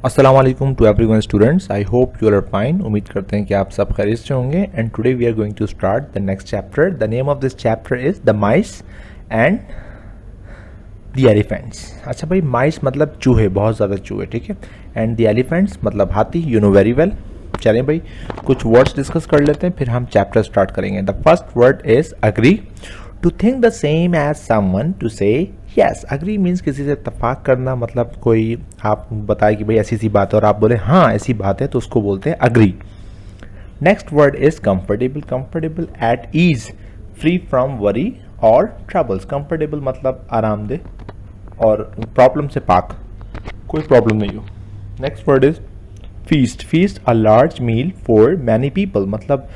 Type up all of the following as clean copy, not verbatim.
अस्सलाम वालेकुम to everyone students, I hope you are fine. उम्मीद करते हैं कि आप सब खैरियत से होंगे। And today we are going to start the next chapter. The name of this chapter is the mice and the elephants. अच्छा भाई, माइस मतलब चूहे, बहुत ज़्यादा चूहे, ठीक है। एंड द एलिफेंट्स मतलब हाथी, यू नो वेरी वेल। चलें भाई, कुछ वर्ड्स डिस्कस कर लेते हैं, फिर हम चैप्टर स्टार्ट करेंगे। The first word is agree. To think the same as someone, to say yes. Agree means किसी से इत्तेफाक करना, मतलब कोई आप बताए कि भाई ऐसी सी बात है और आप बोले हाँ ऐसी बात है, तो उसको बोलते हैं agree. Next word is comfortable. Comfortable at ease, free from worry और ट्रबल्स। कंफर्टेबल मतलब आरामदेह और प्रॉब्लम से पाक, कोई प्रॉब्लम नहीं हो। Next word is feast. Feast a large meal for many people, मतलब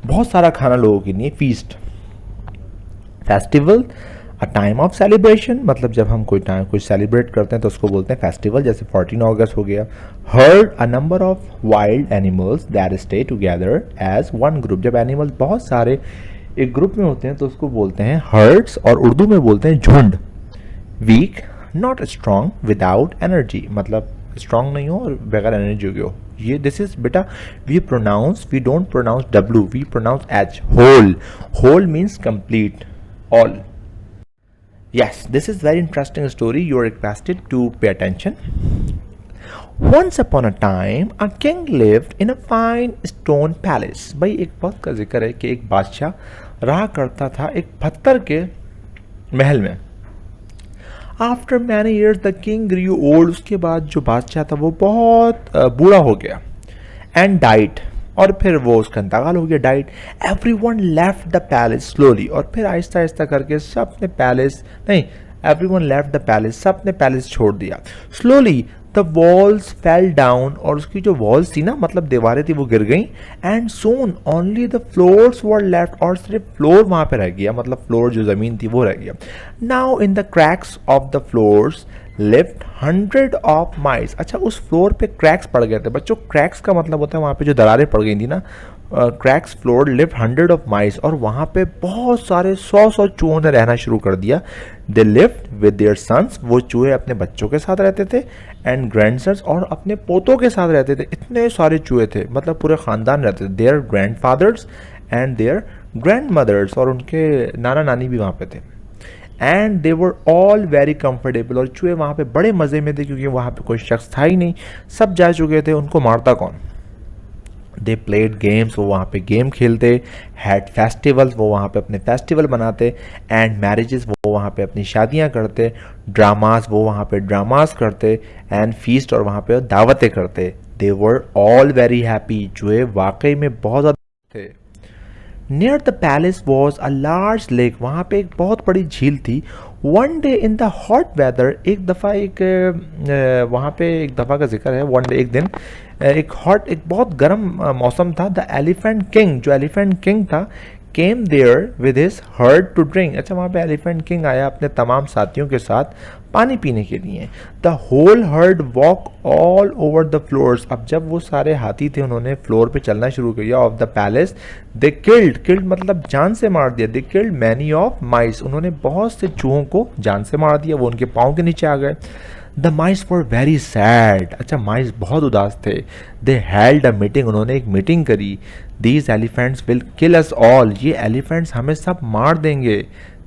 बहुत सारा खाना लोगों के लिए feast. Festival a time of celebration, मतलब जब हम कोई टाइम कुछ सेलिब्रेट करते हैं तो उसको बोलते हैं फेस्टिवल, जैसे 14 अगस्त हो गया। Herd a number of wild animals that stay together as one group, जब एनिमल्स बहुत सारे एक ग्रुप में होते हैं तो उसको बोलते हैं हर्ड्स, और उर्दू में बोलते हैं झुंड। Weak not strong without energy, मतलब स्ट्रॉन्ग नहीं हो और बगैर एनर्जी के हो। ये दिस इज बेटा we don't pronounce W, we pronounce H. Whole, whole means complete, all. Yes, this is very interesting story. You are requested to pay attention. Once upon a time, a king lived in a fine stone palace. भाई एक वक्त का जिक्र है कि एक बादशाह रहा करता था एक पत्थर के महल में। After many years, the king grew old. उसके बाद जो बादशाह था वो बहुत बूढ़ा हो गया। And died. और फिर वो उसका इंतकाल हो गया, diet. Everyone left the palace slowly, और फिर आहिस्ता आहिस्ता करके सब ने पैलेस नहीं, एवरीवन लेफ्ट द पैलेस, सब ने पैलेस छोड़ दिया। Slowly the walls fell down, और उसकी जो वॉल्स थी ना, मतलब दीवारें थी, वो गिर गई। And soon only the floors were left, और सिर्फ फ्लोर वहाँ पे रह गया, मतलब फ्लोर जो ज़मीन थी वो रह गया। Now in the cracks of the floors lift 100 of mice. अच्छा, उस फ्लोर पे क्रैक्स पड़ गए थे बच्चों। क्रैक्स का मतलब होता है वहाँ पे जो दरारें पड़ गई थी ना, cracks floor lift 100 of mice, और वहाँ पे बहुत सारे 100 चूहों ने रहना शुरू कर दिया। They lived with their sons, वो चूहे अपने बच्चों के साथ रहते थे। एंड ग्रैंडसन्स, और अपने पोतों के साथ रहते थे। इतने सारे चूहे थे, मतलब पूरे ख़ानदान रहते थे। Their grandfathers and their grandmothers, और उनके नाना नानी भी वहाँ पे थे। And they were all very comfortable, और चूहे वहाँ पे बड़े मज़े में थे क्योंकि वहाँ पे कोई शख्स था ही नहीं, सब जा चुके थे, उनको मारता कौन। दे प्लेड गेम्स, वो वहाँ पे गेम खेलते। हैड फेस्टिवल्स, वो वहाँ पे अपने फेस्टिवल बनाते। एंड मैरिजेस, वो वहाँ पे अपनी शादियाँ करते। ड्रामास, वो वहाँ पे ड्रामास करते। एंड फीस्ट, और वहाँ पे दावतें करते। They were all very happy, चूहे वाकई में बहुत ज़्यादा थे। Near the palace was a large lake, वहाँ पे एक बहुत बड़ी झील थी। One day in the hot weather, एक दफ़ा वहाँ पे एक दफ़ा का जिक्र है, वन डे एक दिन एक बहुत गर्म मौसम था। द एलिफेंट किंग, जो एलिफेंट किंग था, came there with his herd to drink. अच्छा, वहाँ पे एलिफेंट किंग आया अपने तमाम साथियों के साथ पानी पीने के लिए। The whole herd walk all over the floors, अब जब वो सारे हाथी थे उन्होंने फ्लोर पे चलना शुरू किया of the palace. They killed मतलब जान से मार दिया। They killed many of mice, उन्होंने बहुत से चूहों को जान से मार दिया, वो उनके पाँव के नीचे आ गए। The mice were very sad, अच्छा माइस बहुत उदास थे। दे हेल्ड अ मीटिंग, उन्होंने एक मीटिंग करी। These elephants will kill us all, ये एलिफेंट्स हमें सब मार देंगे।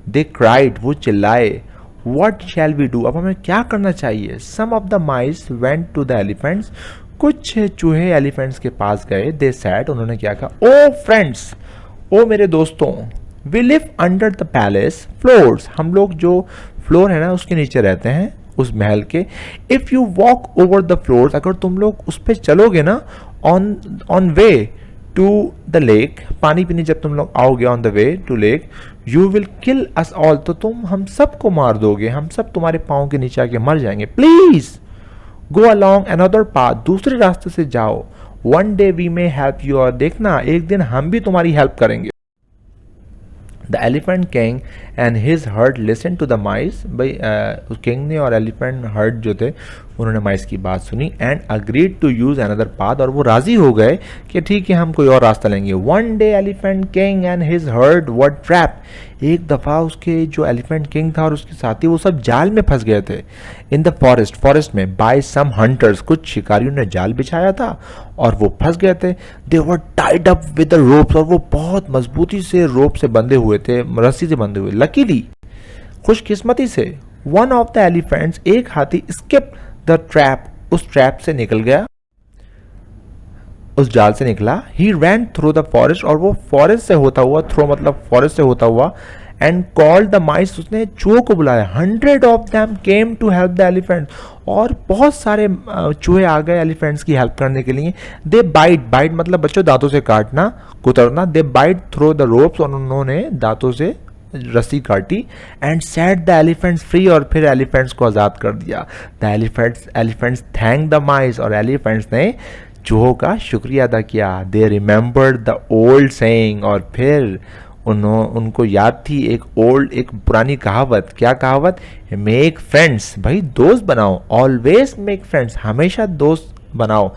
दे क्राइड, वो चिल्लाए। वट शैल वी डू, अब हमें क्या करना चाहिए। Some of the mice went to the elephants, कुछ चूहे एलिफेंट्स के पास गए। दे सैड, उन्होंने क्या कहा। ओ फ्रेंड्स, ओ मेरे दोस्तों, we live under the palace floors, हम लोग जो फ्लोर है ना उसके नीचे रहते हैं, उस महल के। If you walk over the floors, अगर तुम लोग उस पर चलोगे ना, on way to the lake, पानी पीने जब तुम लोग आओगे on the way to lake, you will kill us all, तो तुम हम सबको मार दोगे, हम सब तुम्हारे पाँव के नीचे आके मर जाएंगे। Please go along another path, दूसरे रास्ते से जाओ। One day we may help you, और देखना एक दिन हम भी तुम्हारी हेल्प करेंगे। The elephant king and his herd listen to the mice, भाई किंग ने और एलिफेंट हर्ड जो थे उन्होंने माइस की बात सुनी। And agreed to use another path, और वो राजी हो गए कि ठीक है हम कोई और रास्ता लेंगे। One day elephant king and his heard were trap, एक दफ़ा उसके जो एलिफेंट किंग था और उसके साथी वो सब जाल में फंस गए थे इन द फॉरेस्ट में बाय सम हंटर्स। कुछ शिकारियों ने जाल बिछाया था और वो फंस गए थे। They were tied up with the ropes, और वो बहुत मजबूती से रोप से बंधे हुए थे, रस्सी से बंधे हुए। लकीली, खुशकिस्मती से, वन ऑफ द एलिफेंट्स, एक हाथी, स्किप द ट्रैप, उस ट्रैप से निकल गया, उस जाल से निकला। ही रैन थ्रू द फॉरेस्ट, और वो फॉरेस्ट से होता हुआ, थ्रो मतलब फॉरेस्ट से होता हुआ, एंड कॉल्ड द माइस, उसने चूहों को बुलाया। 100 of them came to help the elephant, और बहुत सारे चूहे आ गए एलिफेंट्स की हेल्प करने के लिए। दे बाइट मतलब बच्चों दांतों से काटना, कुतरना। दे बाइट थ्रो द रोप्स, और उन्होंने दांतों से रस्सी काटी। And set the elephants free, और फिर एलिफेंट्स को आज़ाद कर दिया। द एलिफेंट्स थैंक द माइस, और एलिफेंट्स ने चूहों का शुक्रिया अदा किया। दे रिमेंबर्ड द ओल्ड सेइंग, और फिर उनको याद थी एक पुरानी कहावत। क्या कहावत? मेक फ्रेंड्स, भाई दोस्त बनाओ। ऑलवेज मेक फ्रेंड्स, हमेशा दोस्त बनाओ।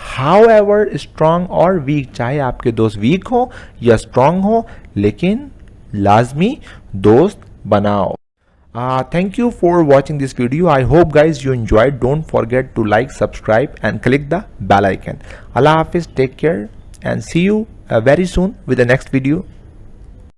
हाउ एवर स्ट्रांग और वीक, चाहे आपके दोस्त वीक हो या स्ट्रांग हो, लेकिन लाजमी दोस्त बनाओ। Thank you for watching this video. I hope guys you enjoyed. Don't forget to like, subscribe and click the bell icon. Allah Hafiz, take care and see you very soon with the next video.